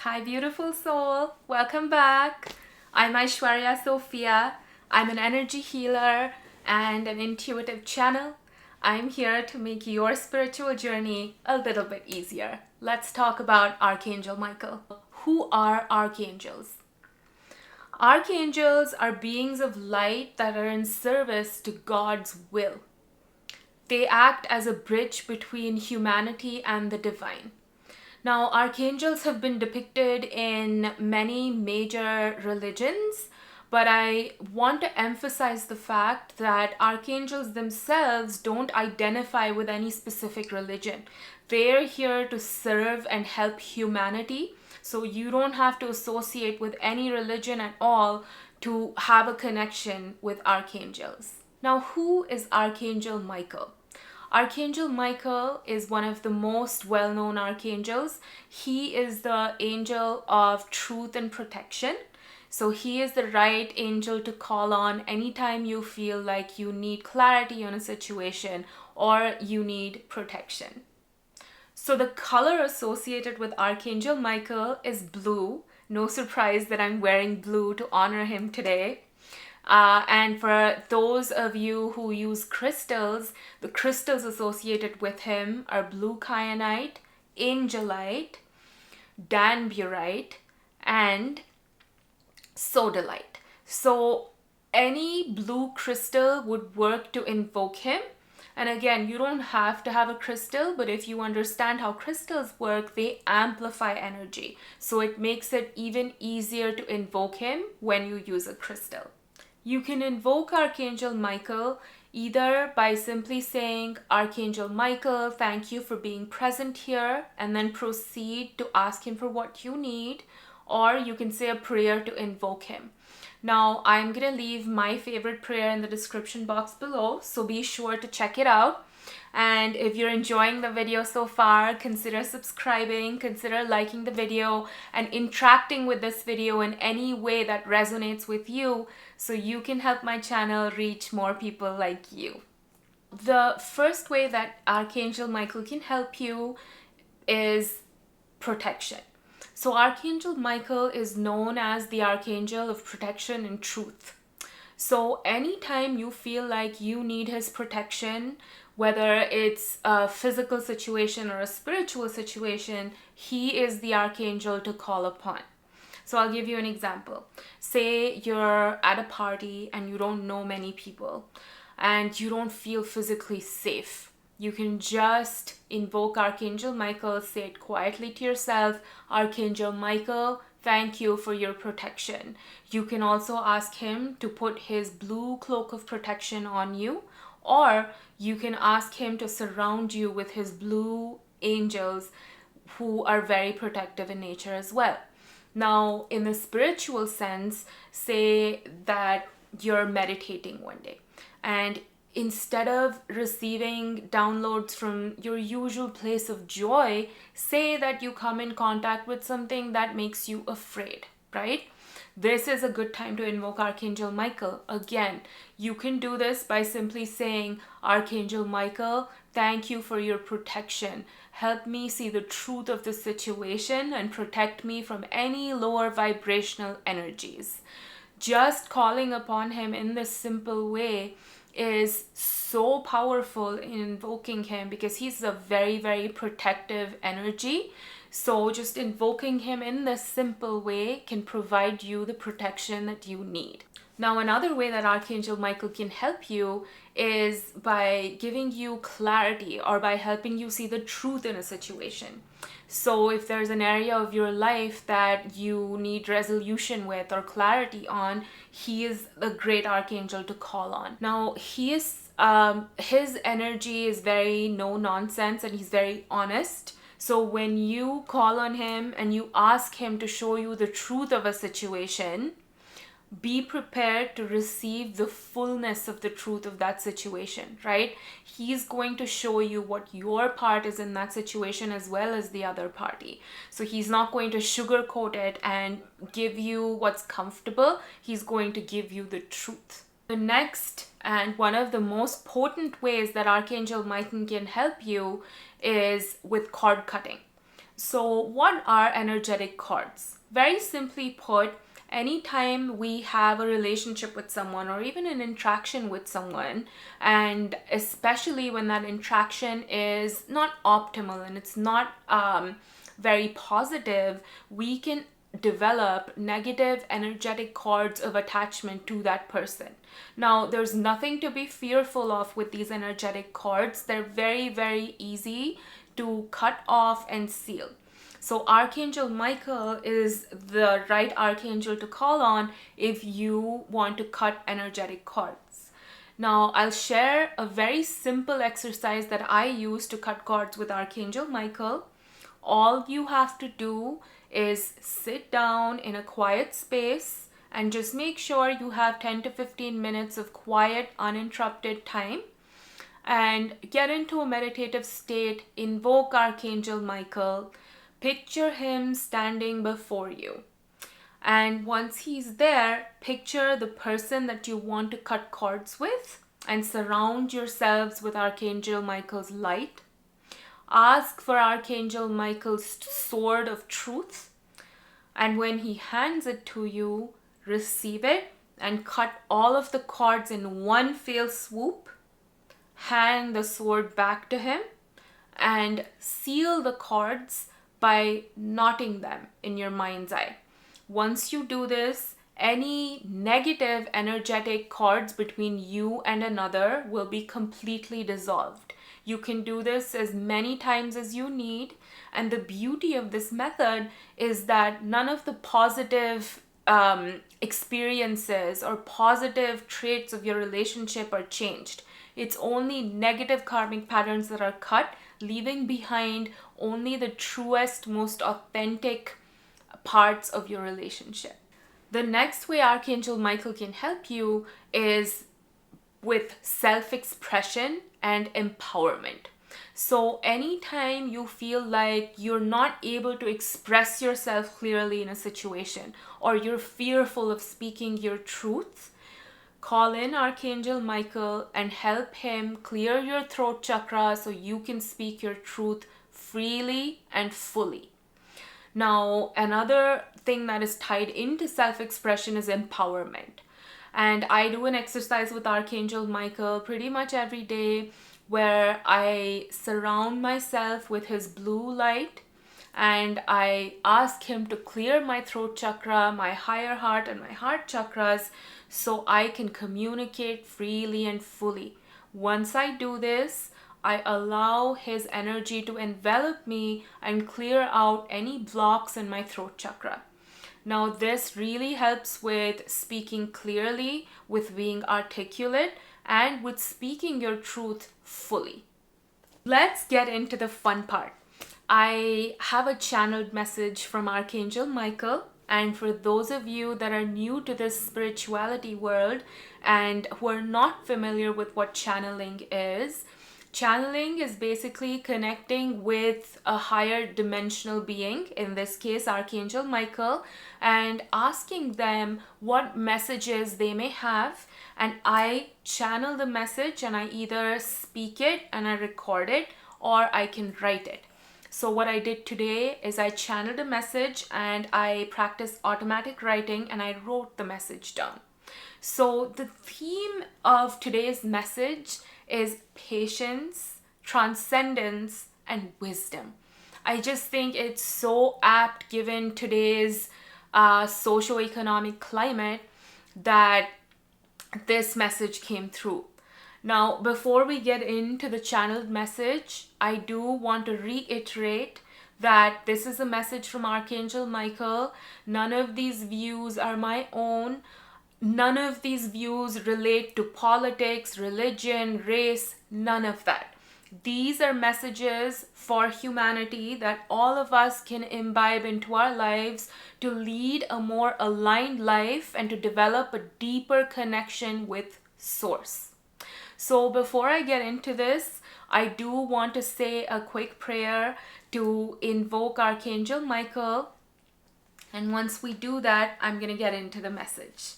Hi, beautiful soul. Welcome back. I'm Aishwarya Sophia. I'm an energy healer and an intuitive channel. I'm here to make your spiritual journey a little bit easier. Let's talk about Archangel Michael. Who are archangels? Archangels are beings of light that are in service to God's will. They act as a bridge between humanity and the divine. Now, archangels have been depicted in many major religions, but I want to emphasize the fact that archangels themselves don't identify with any specific religion. They're here to serve and help humanity, so you don't have to associate with any religion at all to have a connection with archangels. Now, who is Archangel Michael? Archangel Michael is one of the most well-known archangels. He is the angel of truth and protection. So he is the right angel to call on anytime you feel like you need clarity on a situation or you need protection. So the color associated with Archangel Michael is blue. No surprise that I'm wearing blue to honor him today. And for those of you who use crystals, the crystals associated with him are blue kyanite, angelite, danburite, and sodalite. So any blue crystal would work to invoke him. And again, you don't have to have a crystal, but if you understand how crystals work, they amplify energy. So it makes it even easier to invoke him when you use a crystal. You can invoke Archangel Michael either by simply saying, Archangel Michael, thank you for being present here, and then proceed to ask him for what you need, or you can say a prayer to invoke him. Now, I'm going to leave my favorite prayer in the description box below, so be sure to check it out. And if you're enjoying the video so far, consider subscribing, consider liking the video, and interacting with this video in any way that resonates with you so you can help my channel reach more people like you. The first way that Archangel Michael can help you is protection. So Archangel Michael is known as the Archangel of protection and truth. So anytime you feel like you need his protection, whether it's a physical situation or a spiritual situation, he is the archangel to call upon. So I'll give you an example. Say you're at a party and you don't know many people and you don't feel physically safe. You can just invoke Archangel Michael, say it quietly to yourself, Archangel Michael, thank you for your protection. You can also ask him to put his blue cloak of protection on you, or you can ask him to surround you with his blue angels who are very protective in nature as well. Now, in the spiritual sense, say that you're meditating one day and instead of receiving downloads from your usual place of joy, say that you come in contact with something that makes you afraid, right? This is a good time to invoke Archangel Michael. Again, you can do this by simply saying, Archangel Michael, thank you for your protection. Help me see the truth of the situation and protect me from any lower vibrational energies. Just calling upon him in this simple way is so powerful in invoking him because he's a very, very protective energy. So just invoking him in this simple way can provide you the protection that you need. Now, another way that Archangel Michael can help you is by giving you clarity or by helping you see the truth in a situation. So if there's an area of your life that you need resolution with or clarity on, he is a great archangel to call on. Now, his energy is very no nonsense and he's very honest. So when you call on him and you ask him to show you the truth of a situation, be prepared to receive the fullness of the truth of that situation, right? He's going to show you what your part is in that situation as well as the other party. So he's not going to sugarcoat it and give you what's comfortable. He's going to give you the truth. The next and one of the most potent ways that Archangel Michael can help you is with cord cutting. So what are energetic cords? Very simply put, anytime we have a relationship with someone or even an interaction with someone, and especially when that interaction is not optimal and it's not very positive, we can develop negative energetic cords of attachment to that person. Now, there's nothing to be fearful of with these energetic cords. They're very, very easy to cut off and seal. So Archangel Michael is the right archangel to call on if you want to cut energetic cords. Now, I'll share a very simple exercise that I use to cut cords with Archangel Michael. All you have to do is sit down in a quiet space and just make sure you have 10 to 15 minutes of quiet, uninterrupted time, and get into a meditative state. Invoke Archangel Michael. Picture him standing before you. And once he's there, picture the person that you want to cut cords with and surround yourselves with Archangel Michael's light. Ask for Archangel Michael's sword of truth. And when he hands it to you, receive it and cut all of the cords in one fell swoop. Hand the sword back to him and seal the cords by knotting them in your mind's eye. Once you do this, any negative energetic cords between you and another will be completely dissolved. You can do this as many times as you need. And the beauty of this method is that none of the positive experiences or positive traits of your relationship are changed. It's only negative karmic patterns that are cut, leaving behind only the truest, most authentic parts of your relationship. The next way Archangel Michael can help you is with self-expression and empowerment. So anytime you feel like you're not able to express yourself clearly in a situation, or you're fearful of speaking your truth, call in Archangel Michael and help him clear your throat chakra so you can speak your truth freely and fully. Now, another thing that is tied into self-expression is empowerment. And I do an exercise with Archangel Michael pretty much every day where I surround myself with his blue light and I ask him to clear my throat chakra, my higher heart, and my heart chakras so I can communicate freely and fully. Once I do this, I allow his energy to envelop me and clear out any blocks in my throat chakra. Now, this really helps with speaking clearly, with being articulate, and with speaking your truth fully. Let's get into the fun part. I have a channeled message from Archangel Michael. And for those of you that are new to this spirituality world and who are not familiar with what channeling is basically connecting with a higher dimensional being, in this case Archangel Michael, and asking them what messages they may have. And I channel the message and I either speak it and I record it, or I can write it. So what I did today is I channeled a message and I practiced automatic writing and I wrote the message down. So the theme of today's message is patience, transcendence, and wisdom. I just think it's so apt given today's socioeconomic climate that this message came through. Now, before we get into the channeled message, I do want to reiterate that this is a message from Archangel Michael. None of these views are my own. None of these views relate to politics, religion, race, none of that. These are messages for humanity that all of us can imbibe into our lives to lead a more aligned life and to develop a deeper connection with Source. So before I get into this, I do want to say a quick prayer to invoke Archangel Michael. And once we do that, I'm going to get into the message.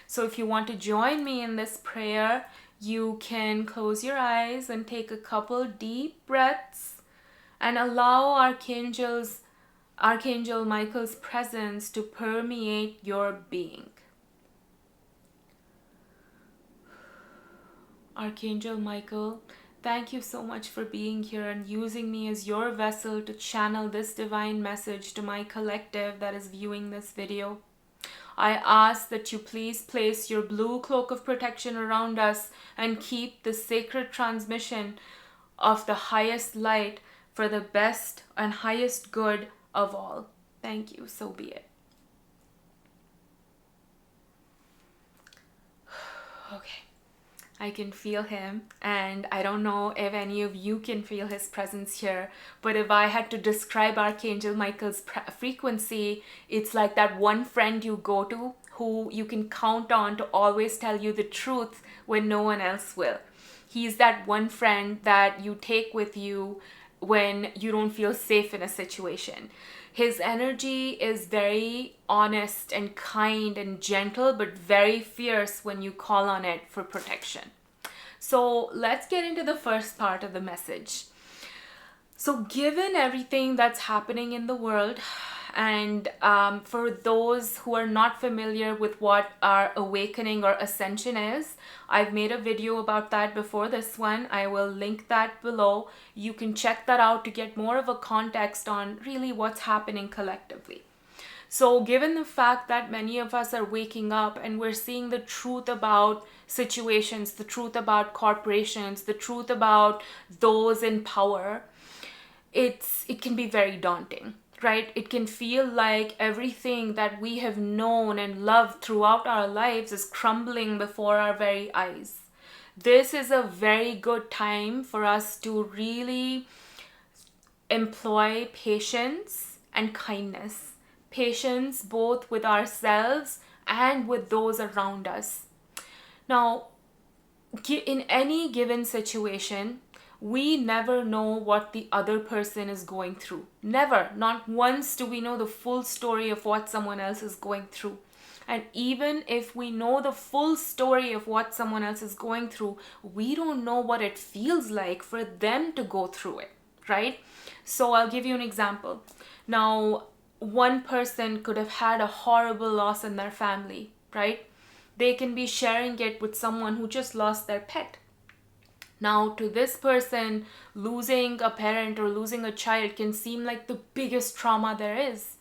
So if you want to join me in this prayer, you can close your eyes and take a couple deep breaths and allow Archangel's Archangel Michael's presence to permeate your being. Archangel Michael, thank you so much for being here and using me as your vessel to channel this divine message to my collective that is viewing this video. I ask that you please place your blue cloak of protection around us and keep the sacred transmission of the highest light for the best and highest good of all. Thank you. So be it. Okay. I can feel him, and I don't know if any of you can feel his presence here, but if I had to describe Archangel Michael's frequency, it's like that one friend you go to who you can count on to always tell you the truth when no one else will. He's that one friend that you take with you when you don't feel safe in a situation. His energy is very honest and kind and gentle, but very fierce when you call on it for protection. So let's get into the first part of the message. So given everything that's happening in the world, and for those who are not familiar with what our awakening or ascension is, I've made a video about that before this one. I will link that below. You can check that out to get more of a context on really what's happening collectively. So given the fact that many of us are waking up and we're seeing the truth about situations, the truth about corporations, the truth about those in power, it can be very daunting. Right? It can feel like everything that we have known and loved throughout our lives is crumbling before our very eyes. This is a very good time for us to really employ patience and kindness. Patience both with ourselves and with those around us. Now, in any given situation, we never know what the other person is going through. Never. Not once do we know the full story of what someone else is going through. And even if we know the full story of what someone else is going through, we don't know what it feels like for them to go through it, right? So I'll give you an example. Now, one person could have had a horrible loss in their family, right? They can be sharing it with someone who just lost their pet. Now, to this person, losing a parent or losing a child can seem like the biggest trauma there is.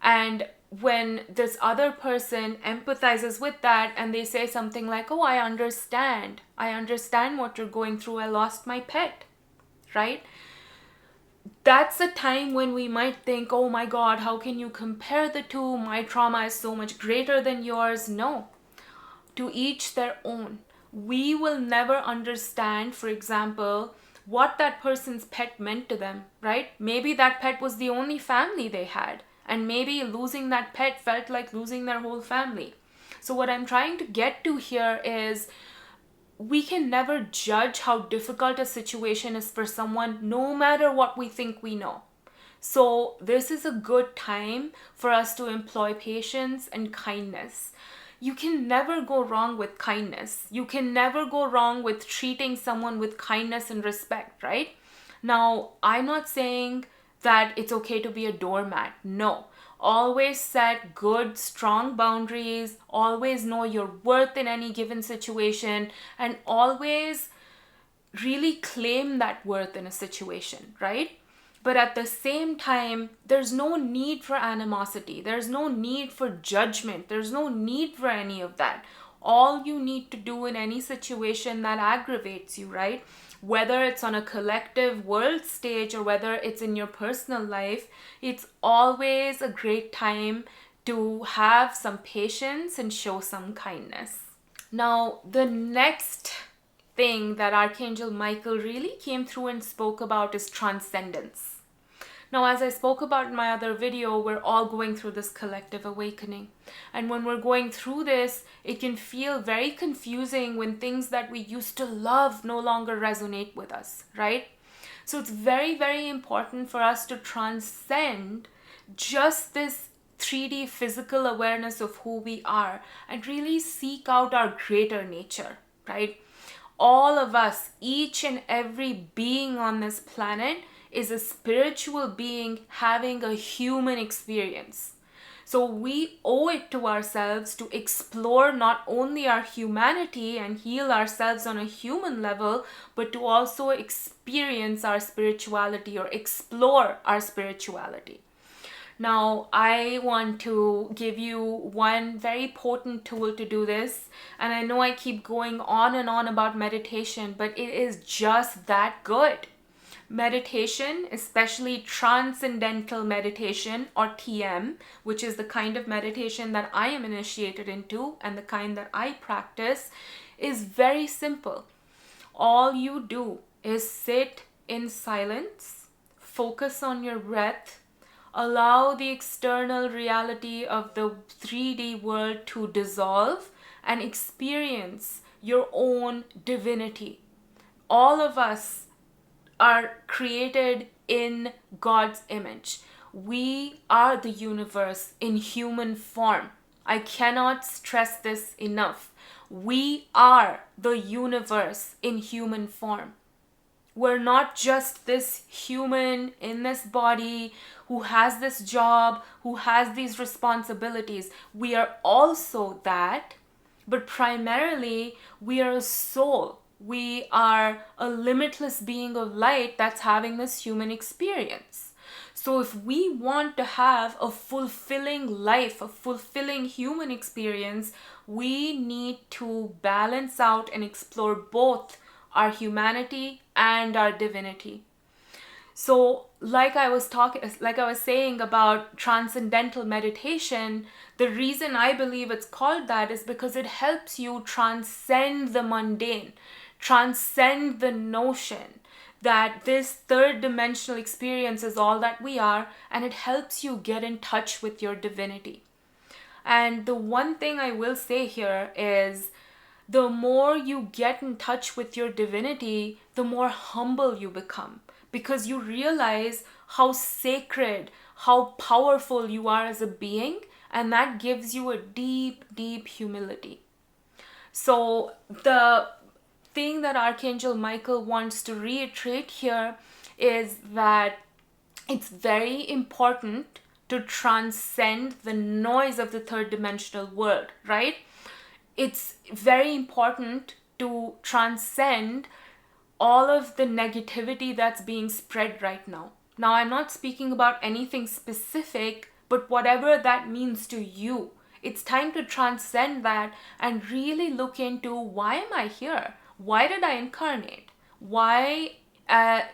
And when this other person empathizes with that and they say something like, oh, I understand what you're going through. I lost my pet, right? That's a time when we might think, oh my God, how can you compare the two? My trauma is so much greater than yours. No, to each their own. We will never understand, for example, what that person's pet meant to them, right? Maybe that pet was the only family they had, and maybe losing that pet felt like losing their whole family. So what I'm trying to get to here is we can never judge how difficult a situation is for someone, no matter what we think we know. So this is a good time for us to employ patience and kindness. You can never go wrong with kindness. You can never go wrong with treating someone with kindness and respect, right? Now, I'm not saying that it's okay to be a doormat. No. Always set good, strong boundaries. Always know your worth in any given situation. And always really claim that worth in a situation, right? But at the same time, there's no need for animosity. There's no need for judgment. There's no need for any of that. All you need to do in any situation that aggravates you, right? Whether it's on a collective world stage or whether it's in your personal life, it's always a great time to have some patience and show some kindness. Now, the next thing that Archangel Michael really came through and spoke about is transcendence. Now, as I spoke about in my other video, we're all going through this collective awakening. And when we're going through this, it can feel very confusing when things that we used to love no longer resonate with us, right? So it's very, very important for us to transcend just this 3D physical awareness of who we are and really seek out our greater nature, right? All of us, each and every being on this planet, is a spiritual being having a human experience. So we owe it to ourselves to explore not only our humanity and heal ourselves on a human level, but to also experience our spirituality or explore our spirituality. Now, I want to give you one very potent tool to do this. And I know I keep going on and on about meditation, but it is just that good. Meditation, especially transcendental meditation or TM, which is the kind of meditation that I am initiated into and the kind that I practice, is very simple. All you do is sit in silence, focus on your breath, allow the external reality of the 3D world to dissolve and experience your own divinity. All of us are created in God's image. We are the universe in human form. I cannot stress this enough. We are the universe in human form. We're not just this human in this body who has this job, who has these responsibilities. We are also that, but primarily we are a soul. We are a limitless being of light that's having this human experience. So if we want to have a fulfilling life, a fulfilling human experience, we need to balance out and explore both our humanity and our divinity. So like I was saying about transcendental meditation, the reason I believe it's called that is because it helps you transcend the mundane, transcend the notion that this third dimensional experience is all that we are, and it helps you get in touch with your divinity. And the one thing I will say here is, the more you get in touch with your divinity, the more humble you become, because you realize how sacred, how powerful you are as a being, and that gives you a deep, deep humility. So the thing that Archangel Michael wants to reiterate here is that it's very important to transcend the noise of the third dimensional world, right? It's very important to transcend all of the negativity that's being spread right now. Now, I'm not speaking about anything specific, but whatever that means to you. It's time to transcend that and really look into, why am I here? Why did I incarnate? Why do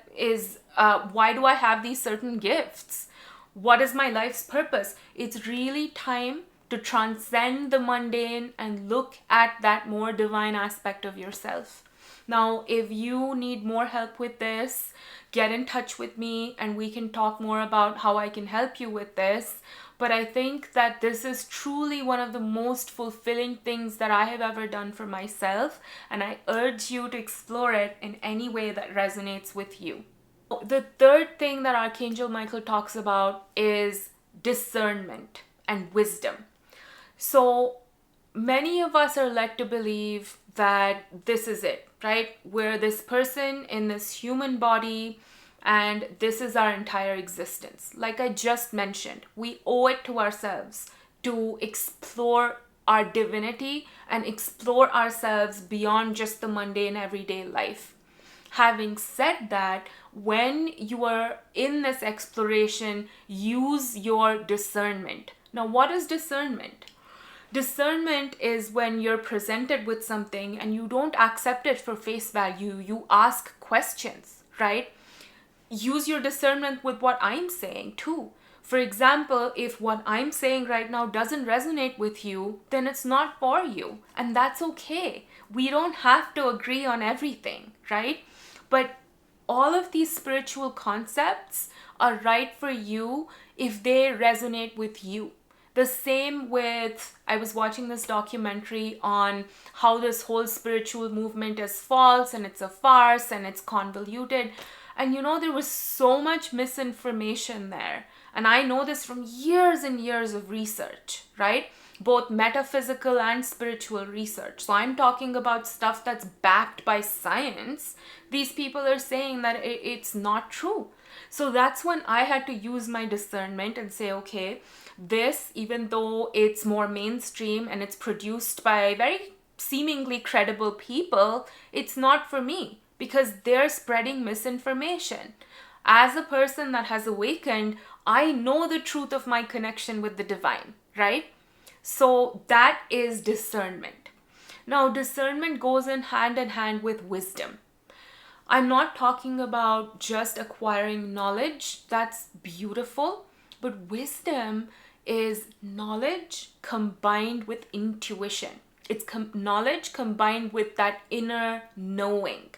I have these certain gifts? What is my life's purpose? It's really time to transcend the mundane and look at that more divine aspect of yourself. Now, if you need more help with this, get in touch with me and we can talk more about how I can help you with this. But I think that this is truly one of the most fulfilling things that I have ever done for myself, and I urge you to explore it in any way that resonates with you. The third thing that Archangel Michael talks about is discernment and wisdom. So many of us are led to believe that this is it, right? We're this person in this human body, and this is our entire existence. Like I just mentioned, we owe it to ourselves to explore our divinity and explore ourselves beyond just the mundane everyday life. Having said that, when you are in this exploration, use your discernment. Now, what is discernment? Discernment is when you're presented with something and you don't accept it for face value. You ask questions, right? Use your discernment with what I'm saying too. For example, if what I'm saying right now doesn't resonate with you, then it's not for you. And that's okay. We don't have to agree on everything, right? But all of these spiritual concepts are right for you if they resonate with you. The same with, I was watching this documentary on how this whole spiritual movement is false and it's a farce and it's convoluted. And there was so much misinformation there. And I know this from years and years of research, right? Both metaphysical and spiritual research. So I'm talking about stuff that's backed by science. These people are saying that it's not true. So that's when I had to use my discernment and say, okay, this, even though it's more mainstream and it's produced by very seemingly credible people, it's not for me because they're spreading misinformation. As a person that has awakened, I know the truth of my connection with the divine, right? So that is discernment. Now, discernment goes in hand with wisdom. I'm not talking about just acquiring knowledge, that's beautiful, but wisdom is knowledge combined with intuition. It's knowledge combined with that inner knowing.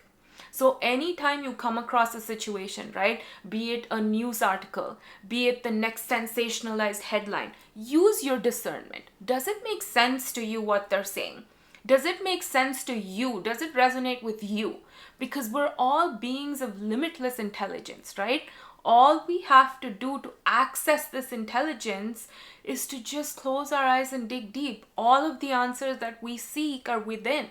So anytime you come across a situation, right, be it a news article, be it the next sensationalized headline, use your discernment. Does it make sense to you what they're saying? Does it make sense to you? Does it resonate with you? Because we're all beings of limitless intelligence, right? All we have to do to access this intelligence is to just close our eyes and dig deep. All of the answers that we seek are within.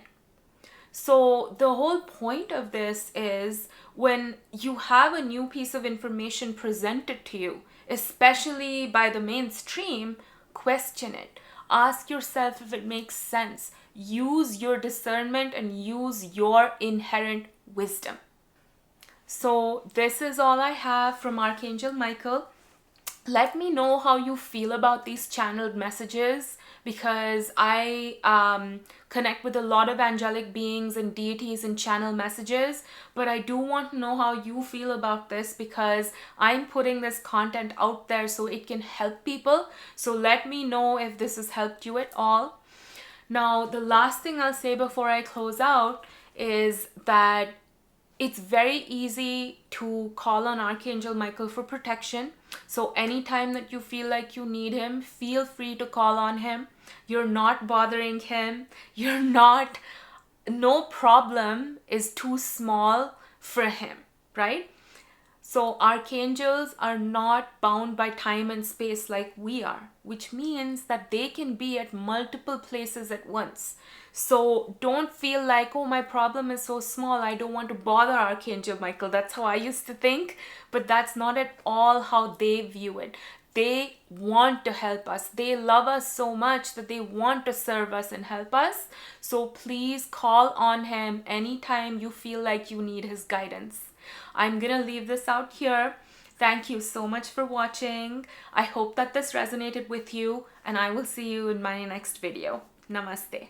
So the whole point of this is when you have a new piece of information presented to you, especially by the mainstream, question it. Ask yourself if it makes sense. Use your discernment and use your inherent wisdom. So this is all I have from Archangel Michael. Let me know how you feel about these channeled messages, because I connect with a lot of angelic beings and deities and channel messages, but I do want to know how you feel about this because I'm putting this content out there so it can help people. So let me know if this has helped you at all. Now, the last thing I'll say before I close out is that it's very easy to call on Archangel Michael for protection. So anytime that you feel like you need him, feel free to call on him. You're not bothering him. No problem is too small for him, right? So archangels are not bound by time and space like we are, which means that they can be at multiple places at once. So don't feel like, oh, my problem is so small, I don't want to bother Archangel Michael. That's how I used to think, but that's not at all how they view it. They want to help us. They love us so much that they want to serve us and help us. So please call on him anytime you feel like you need his guidance. I'm gonna leave this out here. Thank you so much for watching. I hope that this resonated with you, and I will see you in my next video. Namaste.